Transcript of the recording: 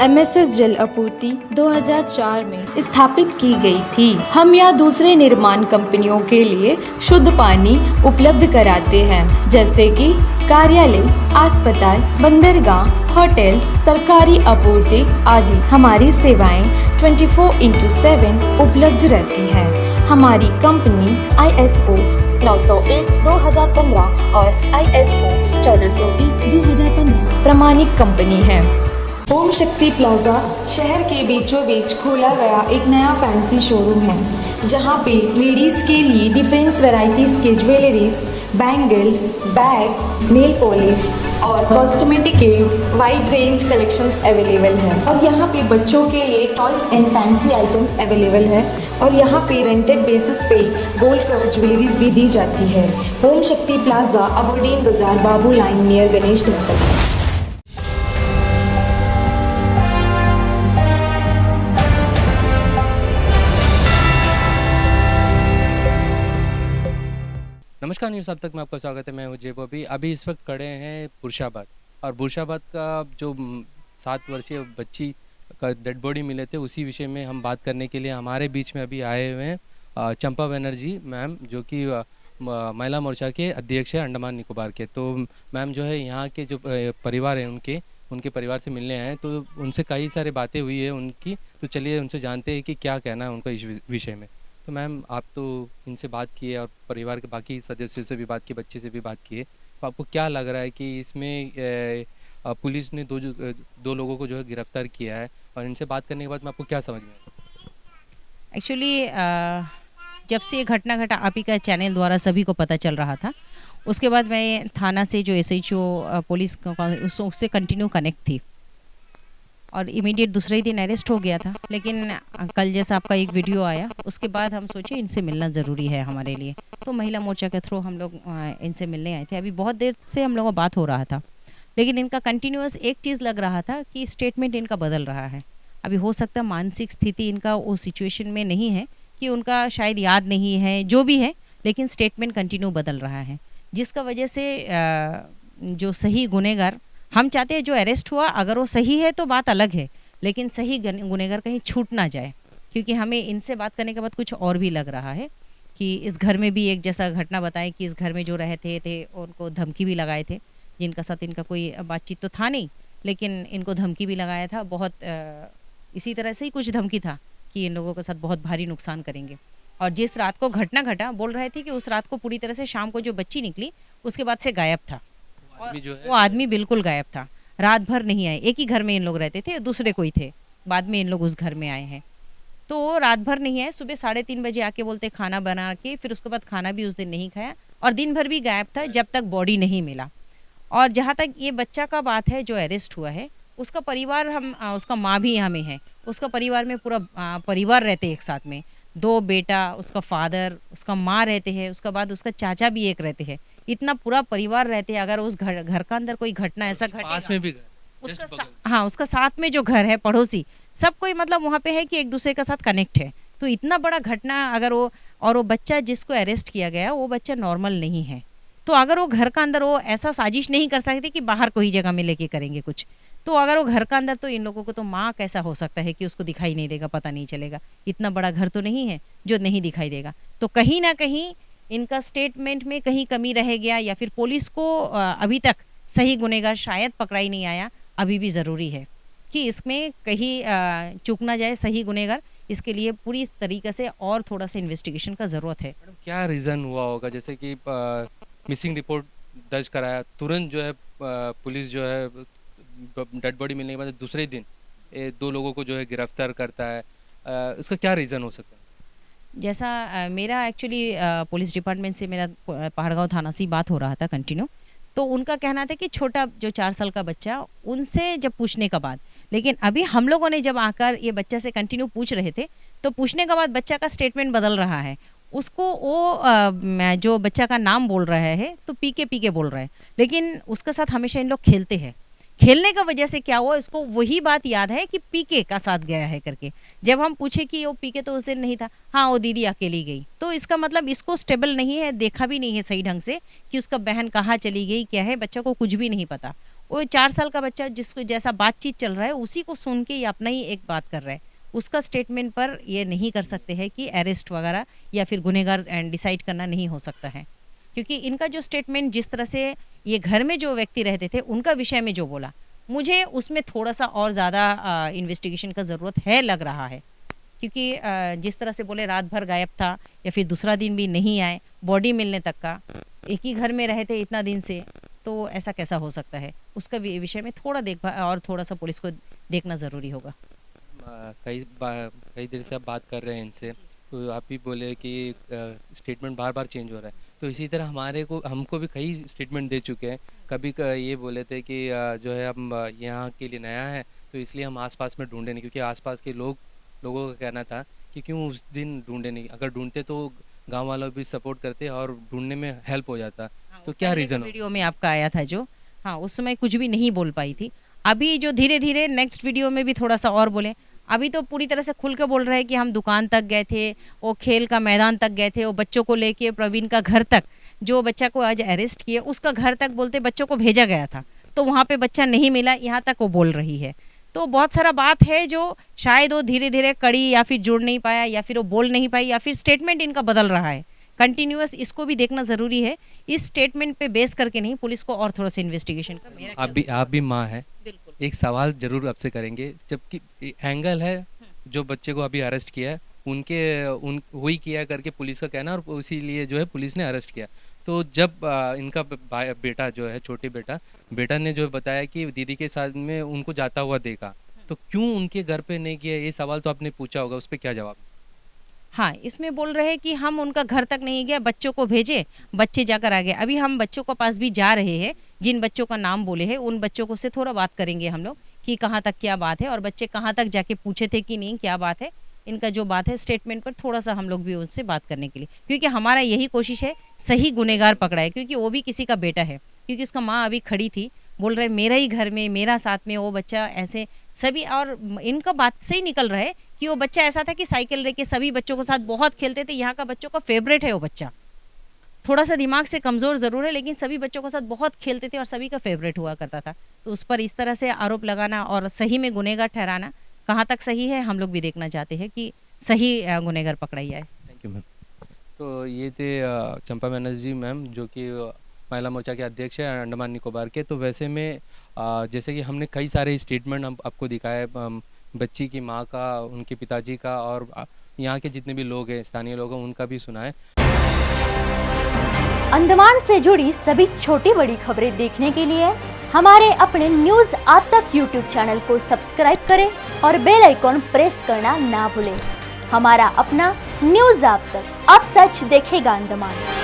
MSS जल आपूर्ति 2004 में स्थापित की गई थी। हम या दूसरे निर्माण कंपनियों के लिए शुद्ध पानी उपलब्ध कराते हैं, जैसे कि कार्यालय, अस्पताल, बंदरगाह, होटल्स, सरकारी आपूर्ति आदि। हमारी सेवाएं 24/7 उपलब्ध रहती हैं। हमारी कंपनी ISO 901/2015 और ISO 1401/2015 प्रमाणित कंपनी है। ओम शक्ति प्लाजा शहर के बीचों बीच खोला गया एक नया फैंसी शोरूम है, जहां पे लेडीज़ के लिए डिफरेंस वैरायटीज़ के jewelleries, bangles, bag, nail polish और कॉस्मेटिक के वाइड रेंज कलेक्शंस अवेलेबल है। और यहाँ पे बच्चों के लिए toys and fancy items available है। और यहाँ पे रेंटेड बेसिस पे गोल्ड कवर ज्वेलरीज भी दी जाती है। ओम शक्ति प्लाजा, अबोडीन बाजार, बाबू लाइन, नियर गणेश टेम्पल। नमस्कार, न्यूज़ अब तक में आपका स्वागत है। मैं हूं जे बॉबी। अभी इस वक्त खड़े हैं बुरशाबाद, और बुरशाबाद का जो 7 वर्षीय बच्ची का डेड बॉडी मिले थे, उसी विषय में हम बात करने के लिए हमारे बीच में अभी आए हुए हैं चंपा बनर्जी मैम, जो कि महिला मोर्चा के अध्यक्ष है अंडमान निकोबार के। तो मैम जो है यहाँ के जो परिवार हैं उनके परिवार से मिलने आए हैं, तो उनसे कई सारी बातें हुई है उनकी। तो चलिए उनसे जानते हैं कि क्या कहना है उनका इस विषय में। तो मैम, आप तो इनसे बात किए और परिवार के बाकी सदस्यों से भी बात की, बच्चे से भी बात किए, तो आपको क्या लग रहा है कि इसमें पुलिस ने दो लोगों को जो है गिरफ्तार किया है, और इनसे बात करने के बाद में आपको क्या समझ में आया? एक्चुअली जब से ये घटना घटा, आप ही का चैनल द्वारा सभी को पता चल रहा था। उसके बाद मैं थाना से जो SHO पुलिस उससे कंटिन्यू कनेक्ट थी, और इमीडिएट दूसरे ही दिन अरेस्ट हो गया था। लेकिन कल जैसा आपका एक वीडियो आया, उसके बाद हम सोचे इनसे मिलना ज़रूरी है हमारे लिए। तो महिला मोर्चा के थ्रू हम लोग इनसे मिलने आए थे। अभी बहुत देर से हम लोगों का बात हो रहा था, लेकिन इनका कंटिन्यूअस एक चीज़ लग रहा था कि स्टेटमेंट इनका बदल रहा है। अभी हो सकता है मानसिक स्थिति इनका उस सिचुएशन में नहीं है कि उनका शायद याद नहीं है, जो भी है, लेकिन स्टेटमेंट कंटिन्यू बदल रहा है, जिसका वजह से जो सही गुनहगार, हम चाहते हैं जो अरेस्ट हुआ अगर वो सही है तो बात अलग है, लेकिन सही गुनहगार कहीं छूट ना जाए। क्योंकि हमें इनसे बात करने के बाद कुछ और भी लग रहा है कि इस घर में भी एक जैसा घटना बताए कि इस घर में जो रहते थे उनको धमकी भी लगाए थे, जिनका साथ इनका कोई बातचीत तो था नहीं, लेकिन इनको धमकी भी लगाया था। बहुत इसी तरह से ही कुछ धमकी था कि इन लोगों के साथ बहुत भारी नुकसान करेंगे। और जिस रात को घटना घटा, बोल रहे थे कि उस रात को पूरी तरह से शाम को जो बच्ची निकली उसके बाद से गायब था। वो आदमी बिल्कुल गायब था, रात भर नहीं आए। एक ही घर में इन लोग रहते थे, दूसरे कोई थे, बाद में इन लोग उस घर में आए हैं। तो रात भर नहीं आए, सुबह 3:30 बजे आके बोलते खाना बना के, फिर उसके बाद खाना भी उस दिन नहीं खाया, और दिन भर भी गायब था जब तक बॉडी नहीं मिला। और जहाँ तक ये बच्चा का बात है जो अरेस्ट हुआ है, उसका परिवार, हम उसका माँ भी यहाँ में है, उसका परिवार में पूरा परिवार रहते एक साथ में, 2 बेटा, उसका फादर, उसका माँ रहते हैं, उसके बाद उसका चाचा भी एक रहते हैं, इतना पूरा परिवार रहते हैं। अगर उस घर का अंदर कोई घटना ऐसा घटे, पास में भी हाँ, उसका साथ में जो घर है, पड़ोसी, सब कोई मतलब वहाँ पे है कि एक दूसरे के साथ कनेक्ट है। तो इतना बड़ा घटना अगर वो बच्चा जिसको अरेस्ट किया गया, वो बच्चा नॉर्मल नहीं है। तो अगर वो घर का अंदर वो ऐसा साजिश नहीं कर सकते कि बाहर कोई जगह में लेके करेंगे कुछ, तो अगर वो घर का अंदर, तो इन लोगों को तो माँ कैसा हो सकता है कि उसको दिखाई नहीं देगा, पता नहीं चलेगा। इतना बड़ा घर तो नहीं है जो नहीं दिखाई देगा। तो कहीं ना कहीं इनका स्टेटमेंट में कहीं कमी रह गया, या फिर पुलिस को अभी तक सही गुनहगार शायद पकड़ा ही नहीं आया। अभी भी ज़रूरी है कि इसमें कहीं चूक ना जाए सही गुनहगार। इसके लिए पूरी तरीके से और थोड़ा सा इन्वेस्टिगेशन का ज़रूरत है। क्या रीज़न हुआ होगा? जैसे कि मिसिंग रिपोर्ट दर्ज कराया, तुरंत जो है पुलिस जो है डेड बॉडी मिलने के बाद दूसरे दिन 2 लोगों को जो है गिरफ्तार करता है, इसका क्या रीज़न हो सकता है? जैसा मेरा एक्चुअली पुलिस डिपार्टमेंट से मेरा पहाड़गांव थाना से बात हो रहा था कंटिन्यू। तो उनका कहना था कि छोटा जो 4 साल का बच्चा, उनसे जब पूछने का बाद, लेकिन अभी हम लोगों ने जब आकर ये बच्चा से कंटिन्यू पूछ रहे थे, तो पूछने के बाद बच्चा का स्टेटमेंट बदल रहा है। उसको वो जो बच्चा का नाम बोल रहा है तो पीके बोल रहा है, लेकिन उसके साथ हमेशा इन लोग खेलते हैं। खेलने का वजह से क्या हुआ, इसको वही बात याद है कि पीके का साथ गया है करके। जब हम पूछे कि वो पीके तो उस दिन नहीं था, हाँ वो दीदी अकेली गई, तो इसका मतलब इसको स्टेबल नहीं है, देखा भी नहीं है सही ढंग से कि उसका बहन कहाँ चली गई, क्या है, बच्चा को कुछ भी नहीं पता। वो 4 साल का बच्चा जिसको जैसा बातचीत चल रहा है उसी को सुन के ये अपना ही एक बात कर रहा है, उसका स्टेटमेंट पर ये नहीं कर सकते हैं कि अरेस्ट वगैरह या फिर गुनहगार डिसाइड करना नहीं हो सकता है, क्योंकि इनका जो स्टेटमेंट जिस तरह से ये घर में जो व्यक्ति रहते थे उनका विषय में जो बोला, मुझे उसमें थोड़ा सा और ज़्यादा इन्वेस्टिगेशन का ज़रूरत है लग रहा है, क्योंकि जिस तरह से बोले रात भर गायब था या फिर दूसरा दिन भी नहीं आए, बॉडी मिलने तक का, एक ही घर में रहे थे इतना दिन से, तो ऐसा कैसा हो सकता है, उसका विषय में थोड़ा देखभाल और थोड़ा सा पुलिस को देखना ज़रूरी होगा। कई देर से आप बात कर रहे हैं इनसे, तो आप भी बोले कि स्टेटमेंट बार बार चेंज हो रहा है, तो इसी तरह हमको भी कई स्टेटमेंट दे चुके हैं। कभी ये बोले थे कि जो है हम यहाँ के लिए नया है तो इसलिए हम आसपास में ढूंढे नहीं, क्योंकि आसपास के लोगों का कहना था कि क्यों उस दिन ढूंढे नहीं, अगर ढूंढते तो गांव वालों भी सपोर्ट करते और ढूंढने में हेल्प हो जाता। तो क्या रीज़न वीडियो में आपका आया था जो, हाँ उस समय कुछ भी नहीं बोल पाई थी, अभी जो धीरे धीरे नेक्स्ट वीडियो में भी थोड़ा सा और बोले, अभी तो पूरी तरह से खुल के बोल रहे हैं कि हम दुकान तक गए थे, वो खेल का मैदान तक गए थे, वो बच्चों को लेके प्रवीण का घर तक, जो बच्चा को आज अरेस्ट किए उसका घर तक बोलते बच्चों को भेजा गया था, तो वहाँ पे बच्चा नहीं मिला, यहाँ तक वो बोल रही है। तो बहुत सारा बात है जो शायद वो धीरे धीरे कड़ी या फिर जुड़ नहीं पाया या फिर वो बोल नहीं पाई या फिर स्टेटमेंट इनका बदल रहा है कंटिन्यूअस, इसको भी देखना ज़रूरी है। इस स्टेटमेंट पे बेस करके नहीं, पुलिस को और थोड़ा सा इन्वेस्टिगेशन का मेरा आप भी माँ है, बिल्कुल एक सवाल जरूर आपसे करेंगे, जबकि एंगल है जो बच्चे को अभी अरेस्ट किया है वही किया करके पुलिस का कहना, और इसीलिए जो है पुलिस ने अरेस्ट किया। तो जब इनका बेटा जो है छोटे बेटा ने जो बताया कि दीदी के साथ में उनको जाता हुआ देखा, तो क्यों उनके घर पे नहीं किया, ये सवाल तो आपने पूछा होगा, उस पर क्या जवाब? हाँ, इसमें बोल रहे हैं कि हम उनका घर तक नहीं गए, बच्चों को भेजे, बच्चे जाकर आ गए। अभी हम बच्चों के पास भी जा रहे हैं, जिन बच्चों का नाम बोले हैं उन बच्चों को से थोड़ा बात करेंगे हम लोग कि कहाँ तक क्या बात है, और बच्चे कहाँ तक जाके पूछे थे कि नहीं क्या बात है, इनका जो बात है स्टेटमेंट पर थोड़ा सा हम लोग भी उससे बात करने के लिए, क्योंकि हमारा यही कोशिश है सही गुनहगार पकड़ा है, क्योंकि वो भी किसी का बेटा है, क्योंकि उसका माँ अभी खड़ी थी बोल रहे मेरा ही घर में मेरा साथ में वो बच्चा ऐसे सभी, और इनका बात से ही निकल रहा है कि वो बच्चा ऐसा था कि साइकिल लेके सभी बच्चों के साथ बहुत खेलते थे, यहाँ का बच्चों का फेवरेट है वो बच्चा, थोड़ा सा दिमाग से कमज़ोर ज़रूर है लेकिन सभी बच्चों के साथ बहुत खेलते थे और सभी का फेवरेट हुआ करता था। तो उस पर इस तरह से आरोप लगाना और सही में गुनहगार ठहराना कहाँ तक सही है, हम लोग भी देखना चाहते हैं कि सही गुनहगार पकड़ा जाए। Thank you ma'am. तो ये थे चंपा बनर्जी मैम, जो कि महिला मोर्चा के अध्यक्ष है अंडमान निकोबार के। तो वैसे में जैसे कि हमने कई सारे स्टेटमेंट आपको दिखाए, बच्ची की माँ का, उनके पिताजी का, और यहाँ के जितने भी लोग हैं, स्थानीय लोग हैं, उनका भी सुना है। अंडमान से जुड़ी सभी छोटी बड़ी खबरें देखने के लिए हमारे अपने न्यूज आज तक यूट्यूब चैनल को सब्सक्राइब करें और बेल आइकॉन प्रेस करना ना भूलें। हमारा अपना न्यूज आज तक, अब सच देखेगा अंडमान।